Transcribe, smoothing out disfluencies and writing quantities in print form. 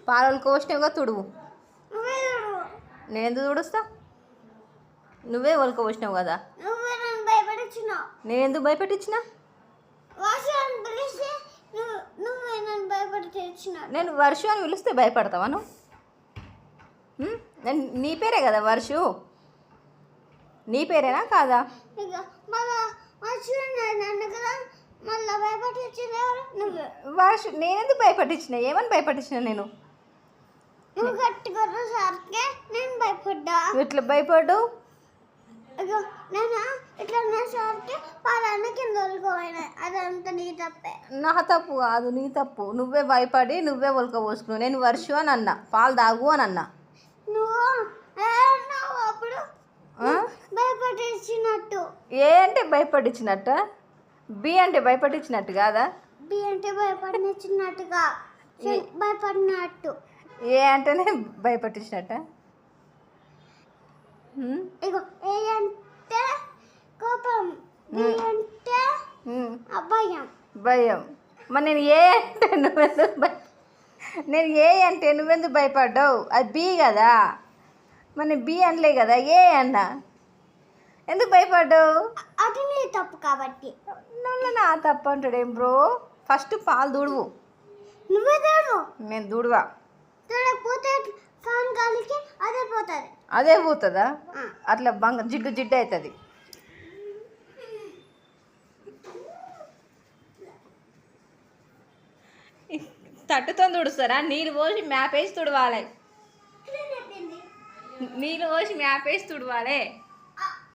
పాలలు కోసినవుగా తుడువు. నువ్వే చూడు. నేను ఎందుకు తుడుస్తా? నువ్వే ఒలక పోసినావు కదా. నువ్వే నన్ను భయపడించినావు. నేను ఎందుకు భయపెట్టించిన? వర్షాన్ని పిలిస్తే నువ్వే నన్ను భయపడించినావు. నేను వర్షు అని పిలిస్తే భయపడతావా నువ్వు? నీ పేరే కదా వర్షు, నీ పేరేనా కాదా? ఇక మళ్ళా వర్షం నన్ను కదా మళ్ళీ భయపడించిన నువ్వే. వర్షు నేనెందుకు భయపట్టించిన? ఏమని భయపట్టించిన నేను? నువ్వు గట్టిగా సార్కే నేను భయపడ్డా. ఇట్లా భయపడ్డావు? ఇక నేను ఇట్లా సార్కి పాలన్న కింద వదులుకోపోయినాయి. అదంతా నీ తప్పే. నా తప్పు కాదు, నీ తప్పు. నువ్వే భయపడి నువ్వే ఒలక పోసుకున్నావు. నేను వర్షు అని అన్నా, పాలు తాగు అని అన్నా. నువ్వు అప్పుడు భయపడించినట్టు. ఏ అంటే భయపడించినట్ట, బి అంటే భయపడించినట్టు కాదా? బి అంటే భయపడినట్టుగా భయపడినట్టు. ఏ అంటేనే భయపట్టించినట్ట. ఇగో ఏ అంటే కోపం, బి అంటే భయం. భయం. మరి నేను ఏ అంటే నువ్వెందుకు భయపడ్డావు? అది బి కదా. మరి నేను బి అనలే కదా, ఏ అన్నా. ఎందుకు భయపడ్డావు? అది నీ తప్పు కాబట్టి. నువ్వు నా తప్పు అంటాడేం బ్రో? ఫస్ట్ పాలు దుడువు. నువ్వే చూడు. నేను దుడువా. చూడకపోతే ఫ్యాన్ గాలికి అదే పోతుంది. అదే పోతుందా? అట్లా జిడ్డు జిడ్డు అవుతుంది. తట్టుతో తుడుస్తారా? నీళ్ళు పోసి మ్యాప్ వేసి తుడవాలి. నీళ్ళు పోసి మ్యాప్ వేసి తుడవాలి.